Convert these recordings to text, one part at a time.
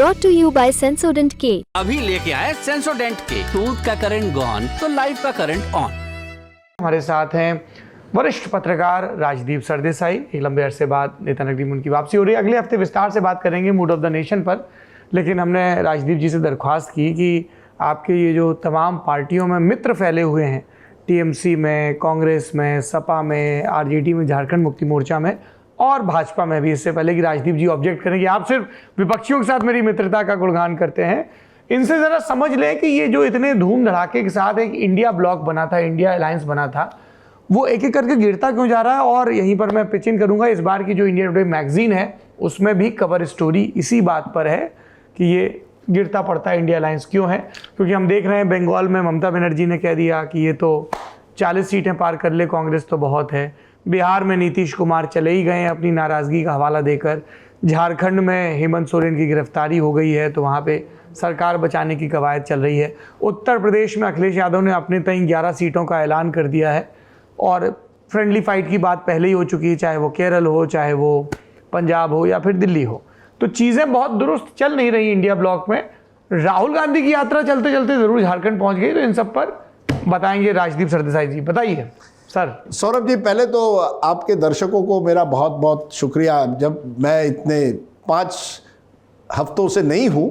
brought to you by Sensodyne K। अभी लेके आए सेंसोडेंट के, टूथ का करंट गॉन तो लाइफ का करंट ऑन। हमारे साथ हैं वरिष्ठ पत्रकार राजदीप सरदेसाई। एक लंबे अरसे बाद नेता नगरी में उनकी वापसी हो रही है। अगले हफ्ते विस्तार से बात करेंगे मूड ऑफ द नेशन पर, लेकिन हमने राजदीप जी से दरख्वास्त की कि आपके ये जो तमाम पार्टियों में मित्र फैले हुए हैं, टीएमसी में, कांग्रेस में, सपा में, आरजेडी में, झारखंड मुक्ति मोर्चा में और भाजपा में भी, इससे पहले कि राजदीप जी ऑब्जेक्ट करें कि आप सिर्फ विपक्षियों के साथ मेरी मित्रता का गुणगान करते हैं, इनसे ज़रा समझ लें कि ये जो इतने धूम धड़ाके के साथ एक इंडिया ब्लॉक बना था, इंडिया अलायंस बना था, वो एक एक करके गिरता क्यों जा रहा है। और यहीं पर मैं पिच इन करूँगा, इस बार की जो इंडिया टुडे मैगजीन है उसमें भी कवर स्टोरी इसी बात पर है कि ये गिरता पड़ता इंडिया अलायंस क्यों है। क्योंकि हम देख रहे हैं बंगाल में ममता बनर्जी ने कह दिया कि ये तो 40 सीटें पार कर ले कांग्रेस तो बहुत है। बिहार में नीतीश कुमार चले ही गए अपनी नाराज़गी का हवाला देकर। झारखंड में हेमंत सोरेन की गिरफ्तारी हो गई है तो वहाँ पे सरकार बचाने की कवायद चल रही है। उत्तर प्रदेश में अखिलेश यादव ने अपने तय 11 सीटों का ऐलान कर दिया है और फ्रेंडली फाइट की बात पहले ही हो चुकी है, चाहे वो केरल हो, चाहे वो पंजाब हो या फिर दिल्ली हो। तो चीज़ें बहुत दुरुस्त चल नहीं रही इंडिया ब्लॉक में। राहुल गांधी की यात्रा चलते चलते ज़रूर झारखंड पहुँच गई, तो इन सब पर बताएंगे राजदीप सरदेसाई जी। बताइए सर। सौरभ जी, पहले तो आपके दर्शकों को मेरा बहुत बहुत शुक्रिया। जब मैं इतने 5 हफ्तों से नहीं हूँ,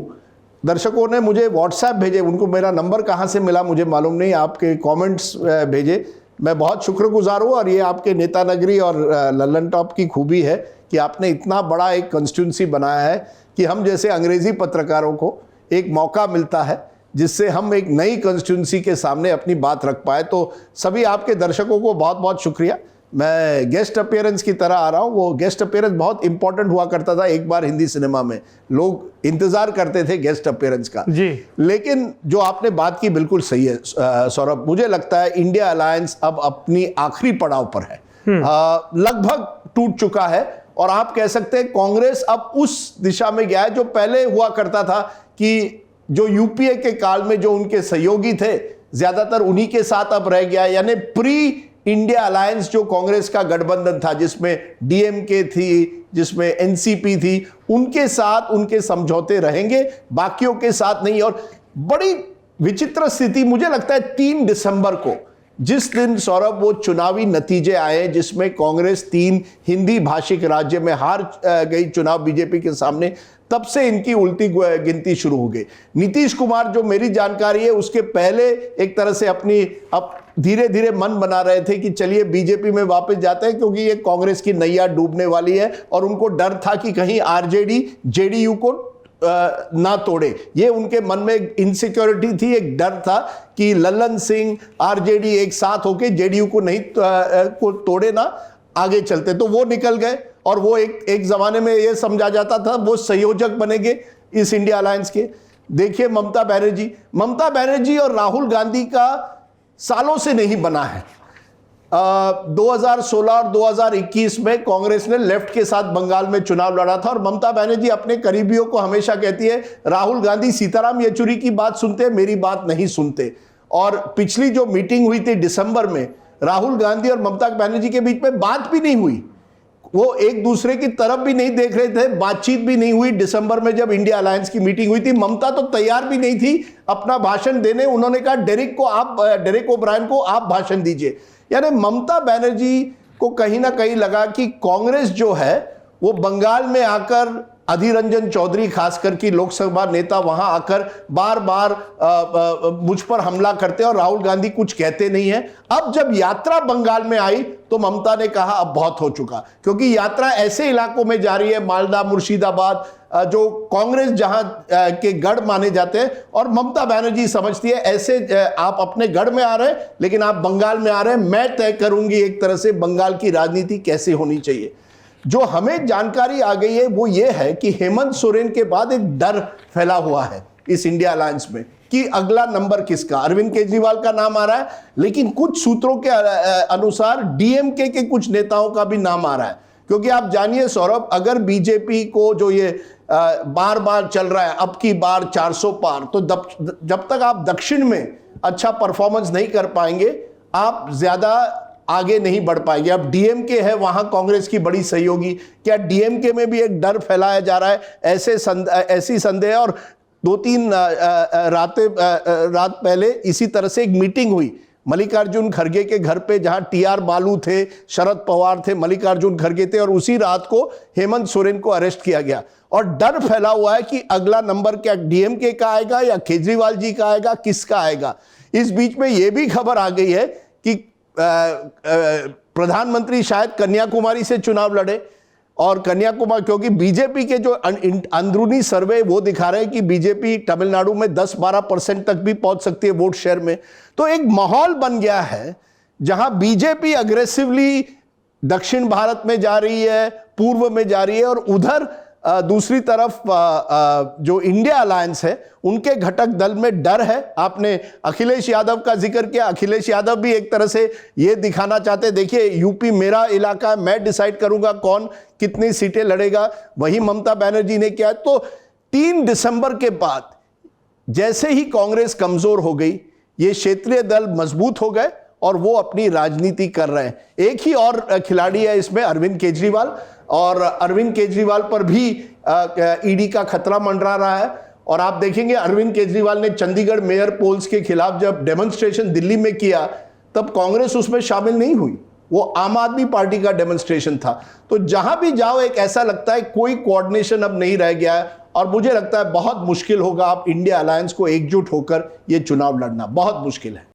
दर्शकों ने मुझे व्हाट्सएप भेजे, उनको मेरा नंबर कहाँ से मिला मुझे मालूम नहीं, आपके कमेंट्स भेजे, मैं बहुत शुक्रगुजार हूँ। और ये आपके नेता नगरी और लल्लन टॉप की खूबी है कि आपने इतना बड़ा एक कॉन्स्टिट्यूंसी बनाया है कि हम जैसे अंग्रेज़ी पत्रकारों को एक मौका मिलता है जिससे हम एक नई कॉन्स्टिट्यूंसी के सामने अपनी बात रख पाए। तो सभी आपके दर्शकों को बहुत बहुत शुक्रिया। मैं गेस्ट अपीयरेंस की तरह आ रहा हूँ। वो गेस्ट अपीयरेंस बहुत इंपॉर्टेंट हुआ करता था एक बार हिंदी सिनेमा में, लोग इंतजार करते थे गेस्ट अपीयरेंस का जी। लेकिन जो आपने बात की बिल्कुल सही है सौरभ। मुझे लगता है इंडिया अलायंस अब अपनी आखिरी पड़ाव पर है, लगभग टूट चुका है। और आप कह सकते हैं कांग्रेस अब उस दिशा में गया है जो पहले हुआ करता था कि जो यूपीए के काल में जो उनके सहयोगी थे ज्यादातर उन्हीं के साथ अब रह गया। यानी प्री इंडिया अलायंस जो कांग्रेस का गठबंधन था, जिसमें डीएमके थी, जिसमें एनसीपी थी, उनके साथ उनके समझौते रहेंगे, बाकियों के साथ नहीं। और बड़ी विचित्र स्थिति मुझे लगता है 3 दिसंबर को, जिस दिन सौरभ वो चुनावी नतीजे आए जिसमें कांग्रेस 3 हिंदी भाषिक राज्य में हार गई चुनाव बीजेपी के सामने, तब से इनकी उल्टी गिनती शुरू हो गई। नीतीश कुमार, जो मेरी जानकारी है, उसके पहले एक तरह से अपनी अब धीरे धीरे मन बना रहे थे कि चलिए बीजेपी में वापस जाते हैं, क्योंकि ये कांग्रेस की नैया डूबने वाली है और उनको डर था कि कहीं आरजेडी जेडीयू को ना तोड़े। ये उनके मन में एक इनसिक्योरिटी थी, एक डर था कि लल्लन सिंह आरजेडी एक साथ होके जेडीयू को नहीं को तोड़े ना, आगे चलते। तो वो निकल गए और वो एक जमाने में ये समझा जाता था वो संयोजक बनेंगे इस इंडिया अलायंस के। देखिए ममता बनर्जी और राहुल गांधी का सालों से नहीं बना है। 2016 और 2021 में कांग्रेस ने लेफ्ट के साथ बंगाल में चुनाव लड़ा था और ममता बनर्जी अपने करीबियों को हमेशा कहती है राहुल गांधी सीताराम येचुरी की बात सुनते हैं, मेरी बात नहीं सुनते। और पिछली जो मीटिंग हुई थी दिसंबर में, राहुल गांधी और ममता बनर्जी के बीच में बात भी नहीं हुई, वो एक दूसरे की तरफ भी नहीं देख रहे थे, बातचीत भी नहीं हुई। दिसंबर में जब इंडिया अलायंस की मीटिंग हुई थी, ममता तो तैयार भी नहीं थी अपना भाषण देने। उन्होंने कहा डेरेक ओब्रायन को आप भाषण दीजिए। यानी ममता बनर्जी को कहीं ना कहीं लगा कि कांग्रेस जो है वो बंगाल में आकर, अधीर रंजन चौधरी खासकर की लोकसभा नेता वहां आकर बार बार मुझ पर हमला करते हैं और राहुल गांधी कुछ कहते नहीं है। अब जब यात्रा बंगाल में आई तो ममता ने कहा अब बहुत हो चुका, क्योंकि यात्रा ऐसे इलाकों में जा रही है, मालदा, मुर्शिदाबाद, जो कांग्रेस जहां के गढ़ माने जाते हैं। और ममता बनर्जी समझती है ऐसे आप अपने गढ़ में आ रहे हैं लेकिन आप बंगाल में आ रहे हैं, मैं तय करूंगी एक तरह से बंगाल की राजनीति कैसे होनी चाहिए। जो हमें जानकारी आ गई है वो ये है कि हेमंत सोरेन के बाद एक डर फैला हुआ है इस इंडिया अलायंस में कि अगला नंबर किसका। अरविंद केजरीवाल का नाम आ रहा है, लेकिन कुछ सूत्रों के अनुसार डीएमके के कुछ नेताओं का भी नाम आ रहा है। क्योंकि आप जानिए सौरभ, अगर बीजेपी को जो ये बार बार चल रहा है अब की बार 400 पार, तो जब तक आप दक्षिण में अच्छा परफॉर्मेंस नहीं कर पाएंगे, आप ज्यादा आगे नहीं बढ़ पाएंगे। अब डीएमके है, वहां कांग्रेस की बड़ी सहयोगी, क्या डीएमके में भी एक डर फैलाया जा रहा है? ऐसी संदेह। और 2-3 रात पहले इसी तरह से एक मीटिंग हुई मल्लिकार्जुन खड़गे के घर पे, जहां टीआर बालू थे, शरद पवार थे, मल्लिकार्जुन खड़गे थे, और उसी रात को हेमंत सोरेन को अरेस्ट किया गया। और डर फैला हुआ है कि अगला नंबर क्या डीएमके का आएगा या केजरीवाल जी का आएगा, किसका आएगा। इस बीच में यह भी खबर आ गई है कि प्रधानमंत्री शायद कन्याकुमारी से चुनाव लड़े, और कन्याकुमारी, क्योंकि बीजेपी के जो अंदरूनी सर्वे वो दिखा रहे हैं कि बीजेपी तमिलनाडु में 10-12% तक भी पहुंच सकती है वोट शेयर में। तो एक माहौल बन गया है जहां बीजेपी अग्रेसिवली दक्षिण भारत में जा रही है, पूर्व में जा रही है, और उधर दूसरी तरफ जो इंडिया अलायंस है उनके घटक दल में डर है। आपने अखिलेश यादव का जिक्र किया, अखिलेश यादव भी एक तरह से ये दिखाना चाहते, देखिए यूपी मेरा इलाका है, मैं डिसाइड करूंगा कौन कितनी सीटें लड़ेगा। वही ममता बनर्जी ने किया। तो 3 दिसंबर के बाद जैसे ही कांग्रेस कमजोर हो गई, ये क्षेत्रीय दल मजबूत हो गए और वो अपनी राजनीति कर रहे हैं। एक ही और खिलाड़ी है इसमें, अरविंद केजरीवाल, और अरविंद केजरीवाल पर भी ईडी का खतरा मंडरा रहा है। और आप देखेंगे अरविंद केजरीवाल ने चंडीगढ़ मेयर पोल्स के खिलाफ जब डेमोन्स्ट्रेशन दिल्ली में किया, तब कांग्रेस उसमें शामिल नहीं हुई, वो आम आदमी पार्टी का डेमोन्स्ट्रेशन था। तो जहां भी जाओ एक ऐसा लगता है कोई कोऑर्डिनेशन अब नहीं रह गया है, और मुझे लगता है बहुत मुश्किल होगा अब इंडिया अलायंस को एकजुट होकर ये चुनाव लड़ना, बहुत मुश्किल है।